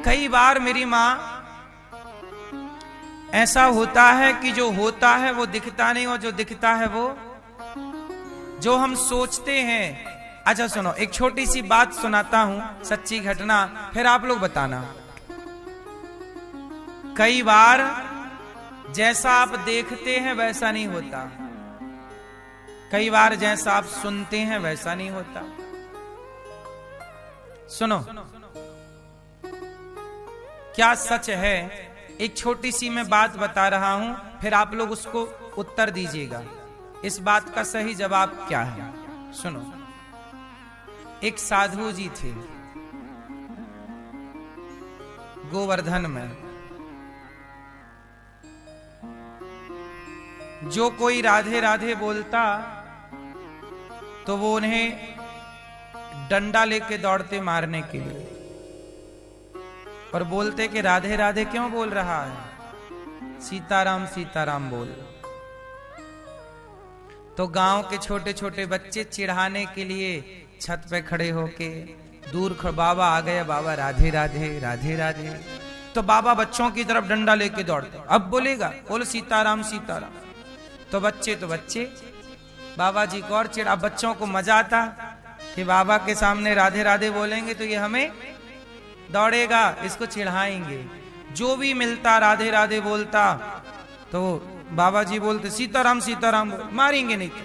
कई बार मेरी मां ऐसा होता है कि जो होता है वो दिखता नहीं, और जो दिखता है वो जो हम सोचते हैं। अच्छा सुनो, एक छोटी सी बात सुनाता हूं, सच्ची घटना, फिर आप लोग बताना। कई बार जैसा आप देखते हैं वैसा नहीं होता, कई बार जैसा आप सुनते हैं वैसा नहीं होता। सुनो, क्या सच है? एक छोटी सी मैं बात बता रहा हूं, फिर आप लोग उसको उत्तर दीजिएगा। इस बात का सही जवाब क्या है? सुनो, एक साधु जी थे गोवर्धन में। जो कोई राधे राधे बोलता तो वो उन्हें डंडा लेके दौड़ते मारने के लिए, और बोलते कि राधे राधे क्यों बोल रहा है, सीताराम सीताराम बोल। तो गांव के छोटे छोटे बच्चे चिढ़ाने के लिए छत पे खड़े होके दूर बाबा आ गए, बाबा राधे राधे राधे राधे। तो बाबा बच्चों की तरफ डंडा लेके दौड़ते, अब बोलेगा, बोल सीताराम सीताराम। तो बच्चे बाबा जी को और चिढ़ा। बच्चों को मजा आता कि बाबा के सामने राधे राधे बोलेंगे तो ये हमें दौड़ेगा, इसको चिढ़ाएंगे। जो भी मिलता राधे राधे बोलता तो बाबा जी बोलते सीताराम सीताराम बोल, मारेंगे नहीं तो।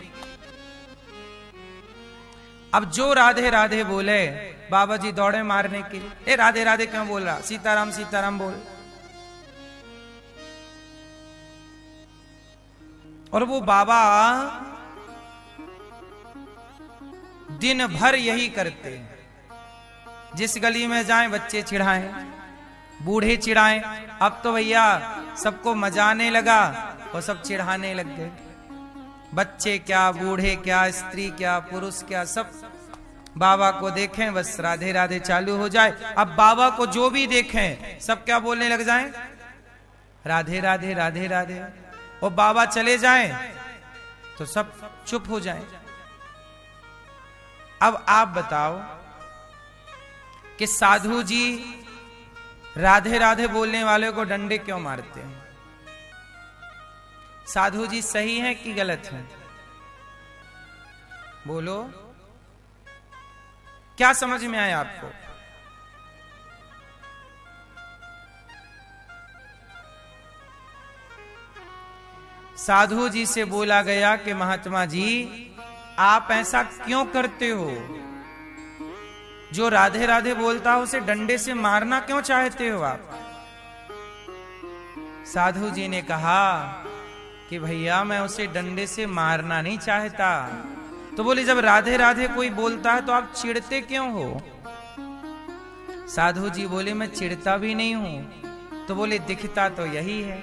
अब जो राधे राधे बोले बाबा जी दौड़े मारने के लिए, ए राधे राधे क्यों बोल रहा, सीताराम सीताराम बोल। और वो बाबा दिन भर यही करते हैं, जिस गली में जाएं बच्चे चिढ़ाएं, बूढ़े चिढ़ाएं। अब तो भैया सबको मजा आने लगा और सब चिढ़ाने लग गए। बच्चे क्या, बूढ़े क्या, स्त्री क्या, पुरुष क्या, सब बाबा को देखें बस राधे राधे चालू हो जाए। अब बाबा को जो भी देखें सब क्या बोलने लग जाएं, राधे राधे राधे राधे। और बाबा चले जाएं तो सब चुप हो जाएं। अब आप बताओ कि साधु जी राधे राधे बोलने वाले को डंडे क्यों मारते हैं? साधु जी सही है कि गलत है? बोलो, क्या समझ में आया आपको? साधु जी से बोला गया कि महात्मा जी आप ऐसा क्यों करते हो? जो राधे राधे बोलता हो उसे डंडे से मारना क्यों चाहते हो आप? साधु जी ने कहा कि भैया मैं उसे डंडे से मारना नहीं चाहता। तो बोले जब राधे राधे कोई बोलता है तो आप चिढ़ते क्यों हो? साधु जी बोले मैं चिढ़ता भी नहीं हूं। तो बोले दिखता तो यही है।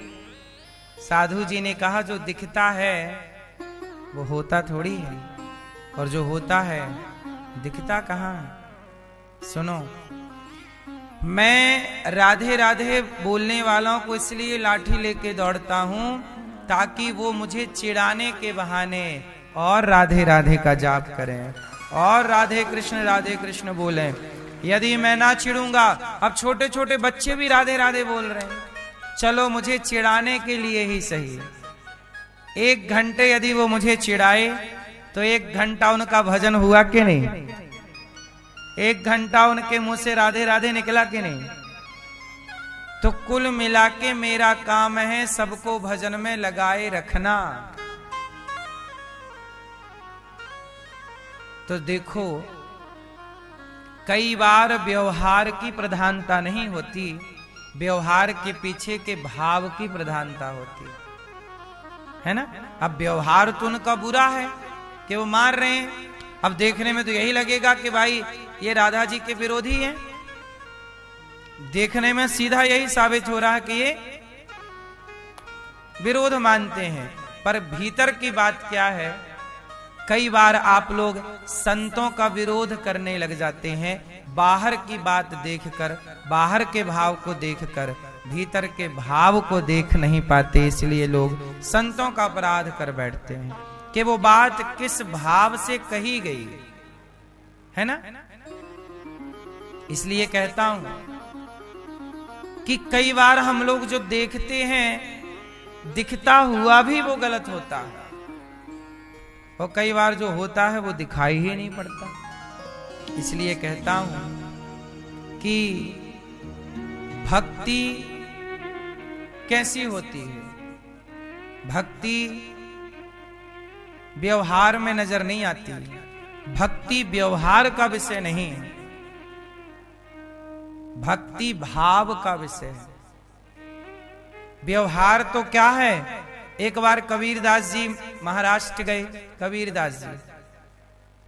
साधु जी ने कहा जो दिखता है वो होता थोड़ी है, और जो होता है दिखता कहां? सुनो, मैं राधे राधे बोलने वालों को इसलिए लाठी लेके दौड़ता हूं ताकि वो मुझे चिढ़ाने के बहाने और राधे राधे का जाप करें और राधे कृष्ण बोलें। यदि मैं ना चिढ़ूंगा, अब छोटे छोटे बच्चे भी राधे राधे बोल रहे हैं, चलो मुझे चिढ़ाने के लिए ही सही 1 घंटे यदि वो मुझे चिढ़ाए तो 1 घंटा उनका भजन हुआ कि नहीं? 1 घंटा उनके मुंह से राधे राधे निकला कि नहीं? तो कुल मिला के मेरा काम है सबको भजन में लगाए रखना। तो देखो, कई बार व्यवहार की प्रधानता नहीं होती, व्यवहार के पीछे के भाव की प्रधानता होती है ना। अब व्यवहार तो उनका बुरा है कि वो मार रहे हैं, अब देखने में तो यही लगेगा कि भाई ये राधा जी के विरोधी हैं। देखने में सीधा यही साबित हो रहा है कि ये विरोध मानते हैं, पर भीतर की बात क्या है? कई बार आप लोग संतों का विरोध करने लग जाते हैं बाहर की बात देखकर, बाहर के भाव को देखकर, भीतर के भाव को देख नहीं पाते। इसलिए लोग संतों का अपराध कर बैठते हैं कि वो बात किस भाव से कही गई है ना। इसलिए कहता हूं कि कई बार हम लोग जो देखते हैं दिखता हुआ भी वो गलत होता है, और कई बार जो होता है वो दिखाई ही नहीं पड़ता। इसलिए कहता हूं कि भक्ति कैसी होती है? भक्ति व्यवहार में नजर नहीं आती। भक्ति व्यवहार का विषय नहीं है, भक्ति भाव का विषय है। व्यवहार तो क्या है? एक बार कबीरदास जी महाराष्ट्र गए। कबीरदास जी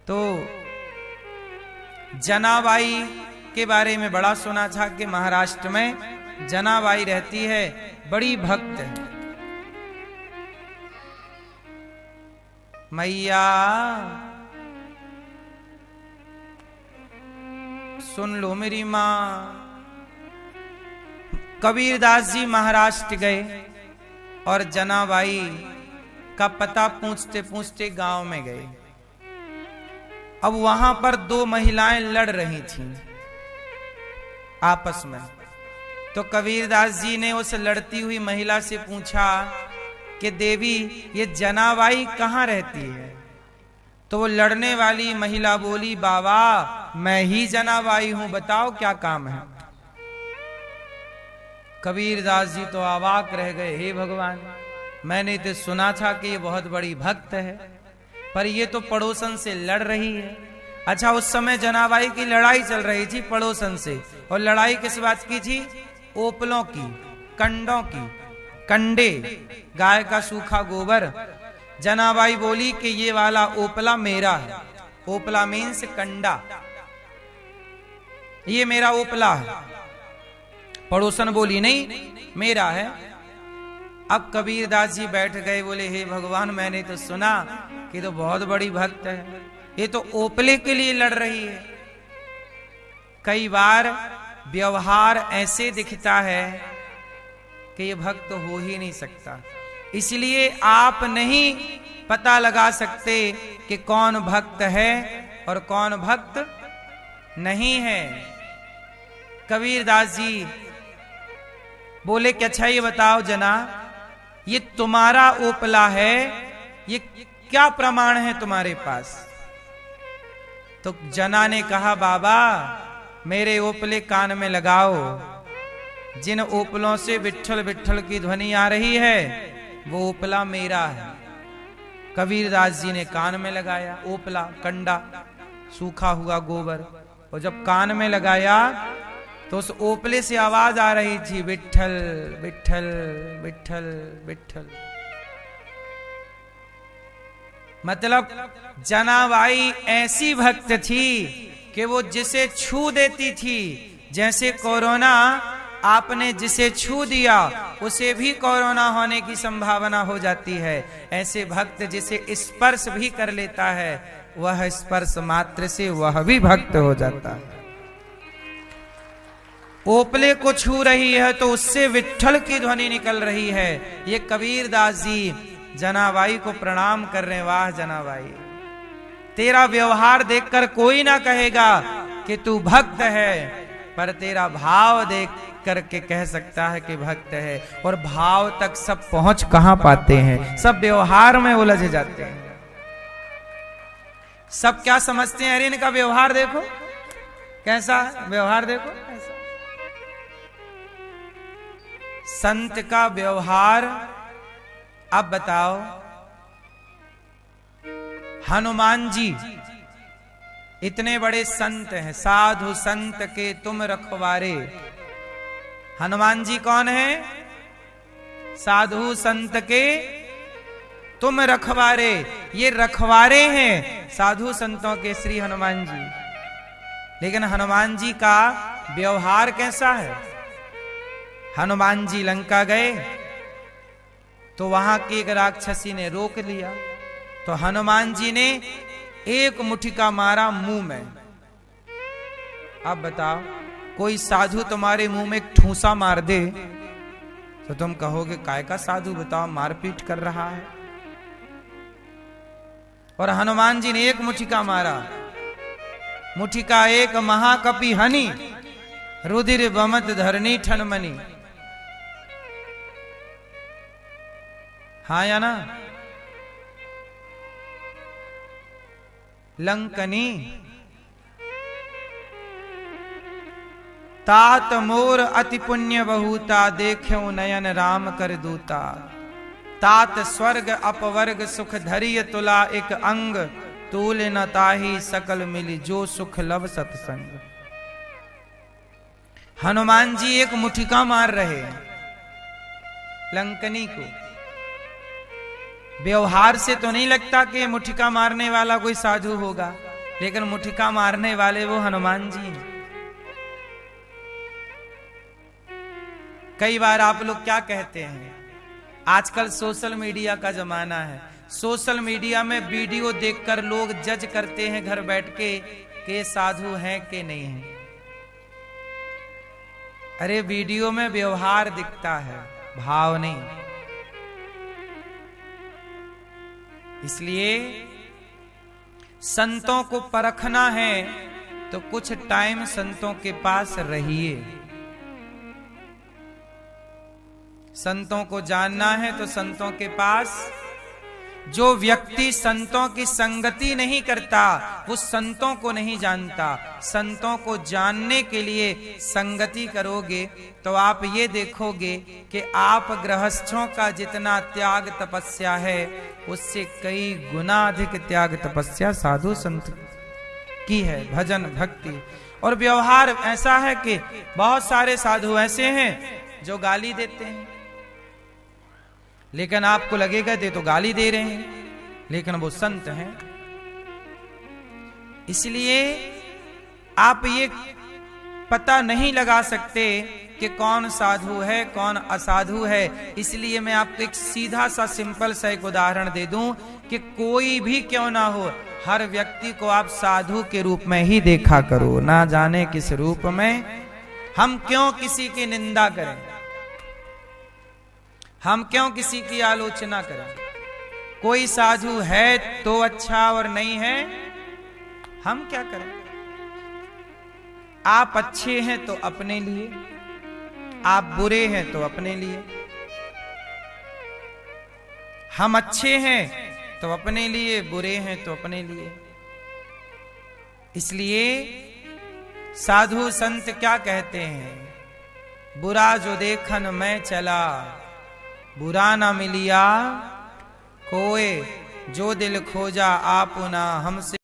तो जनाबाई के बारे में बड़ा सुना था कि महाराष्ट्र में जनाबाई रहती है, बड़ी भक्त है। मैया सुन लो मेरी मां। कबीरदास जी महाराष्ट्र गए और जनाबाई का पता पूछते पूछते गांव में गए। अब वहां पर दो महिलाएं लड़ रही थीं आपस में। तो कबीरदास जी ने उस लड़ती हुई महिला से पूछा कि देवी ये जनाबाई कहाँ रहती है? तो वो लड़ने वाली महिला बोली, बाबा मैं ही जनाबाई हूं, बताओ क्या काम है? कबीरदास जी तो अवाक रह गए, हे भगवान, मैंने तो सुना था कि ये बहुत बड़ी भक्त है, पर ये तो पड़ोसन से लड़ रही है। अच्छा, उस समय जनाबाई की लड़ाई चल रही थी पड़ोसन से, और लड़ाई किस बात की थी? ओपलों की, कंडों की। कंडे, गाय का सूखा गोबर। जनाबाई बोली कि ये वाला ओपला मेरा है। ओपला मीन्स कंडा, ये मेरा ओपला है। पड़ोसन बोली नहीं मेरा है। अब कबीरदास जी बैठ गए, बोले हे भगवान, मैंने तो सुना कि तो बहुत बड़ी भक्त है, ये तो ओपले के लिए लड़ रही है। कई बार व्यवहार ऐसे दिखता है कि ये भक्त हो ही नहीं सकता। इसलिए आप नहीं पता लगा सकते कि कौन भक्त है और कौन भक्त नहीं है। कबीरदास जी बोले कि अच्छा ये बताओ जना, ये तुम्हारा ओपला है, ये क्या प्रमाण है तुम्हारे पास? तो जना ने कहा, बाबा मेरे ओपले कान में लगाओ, जिन ओपलों से विट्ठल विट्ठल की ध्वनि आ रही है वो ओपला मेरा है। कबीरदास जी ने कान में लगाया ओपला, कंडा, सूखा हुआ गोबर, और जब कान में लगाया तो उस ओपले से आवाज आ रही थी, विट्ठल विट्ठल विट्ठल विट्ठल। मतलब जनाबाई ऐसी भक्त थी कि वो जिसे छू देती थी। जैसे कोरोना आपने जिसे छू दिया उसे भी कोरोना होने की संभावना हो जाती है, ऐसे भक्त जिसे स्पर्श भी कर लेता है वह स्पर्श मात्र से वह भी भक्त हो जाता है। ओपले को छू रही है तो उससे विट्ठल की ध्वनि निकल रही है। ये कबीरदास जी जनाबाई को प्रणाम कर रहे हैं। वाह जनाबाई, तेरा व्यवहार देखकर कोई ना कहेगा कि तू भक्त है, पर तेरा भाव देख करके कह सकता है कि भक्त है। और भाव तक सब पहुंच कहां पाते हैं? सब व्यवहार में उलझ जाते हैं। सब क्या समझते हैं? अरे इनका व्यवहार देखो कैसा, व्यवहार देखो कैसा। संत का व्यवहार, अब बताओ, हनुमान जी इतने बड़े संत हैं, साधु संत के तुम रखवारे। हनुमान जी कौन है? साधु संत के तुम रखवारे। ये रखवारे हैं साधु संतों के श्री हनुमान जी। लेकिन हनुमान जी का व्यवहार कैसा है? हनुमान जी लंका गए तो वहां की एक राक्षसी ने रोक लिया, तो हनुमान जी ने एक मुठिका मारा मुंह में। अब बताओ, कोई साधु तुम्हारे मुंह में एक ठूसा मार दे तो तुम कहोगे काय का साधु, बताओ मारपीट कर रहा है। और हनुमान जी ने एक मुठिका मारा, मुठिका एक महाकपि हनि रुधिर बमत धरनी ठनमनी। हाँ या ना? लंकनी तात मोर अति पुण्य बहुता, देख्यो नयन राम कर दूता। तात स्वर्ग अपवर्ग सुख धरिय तुला, एक अंग तूल न ताही सकल मिली, जो सुख लब सत्संग। हनुमान जी एक मुठिका मार रहे हैं लंकनी को। व्यवहार से तो नहीं लगता कि मुठिका मारने वाला कोई साधु होगा, लेकिन मुठिका मारने वाले वो हनुमान जी हैं। कई बार आप लोग क्या कहते हैं, आजकल सोशल मीडिया का जमाना है, सोशल मीडिया में वीडियो देखकर लोग जज करते हैं घर बैठ के कि साधु हैं कि नहीं है। अरे वीडियो में व्यवहार दिखता है, भाव नहीं। इसलिए संतों को परखना है तो कुछ टाइम संतों के पास रहिए। संतों को जानना है तो संतों के पास। जो व्यक्ति संतों की संगति नहीं करता वो संतों को नहीं जानता। संतों को जानने के लिए संगति करोगे तो आप ये देखोगे कि आप गृहस्थों का जितना त्याग तपस्या है उससे कई गुना अधिक त्याग तपस्या साधु संत की है। भजन भक्ति और व्यवहार ऐसा है कि बहुत सारे साधु ऐसे हैं जो गाली देते हैं, लेकिन आपको लगेगा ये तो गाली दे रहे हैं, लेकिन वो संत हैं। इसलिए आप ये पता नहीं लगा सकते कि कौन साधु है कौन असाधु है। इसलिए मैं आपको एक सीधा सा सिंपल सा एक उदाहरण दे दूं कि कोई भी क्यों ना हो, हर व्यक्ति को आप साधु के रूप में ही देखा करो, ना जाने किस रूप में। हम क्यों किसी की निंदा करें, हम क्यों किसी की आलोचना करें। कोई साधु है तो अच्छा और नहीं है हम क्या करें। आप अच्छे हैं तो अपने लिए, आप बुरे हैं तो अपने लिए। हम अच्छे हैं तो अपने लिए, बुरे हैं तो अपने लिए। इसलिए साधु संत क्या कहते हैं, बुरा जो देखन मैं चला, बुरा ना मिलिया कोय, जो दिल खोजा आप ना हमसे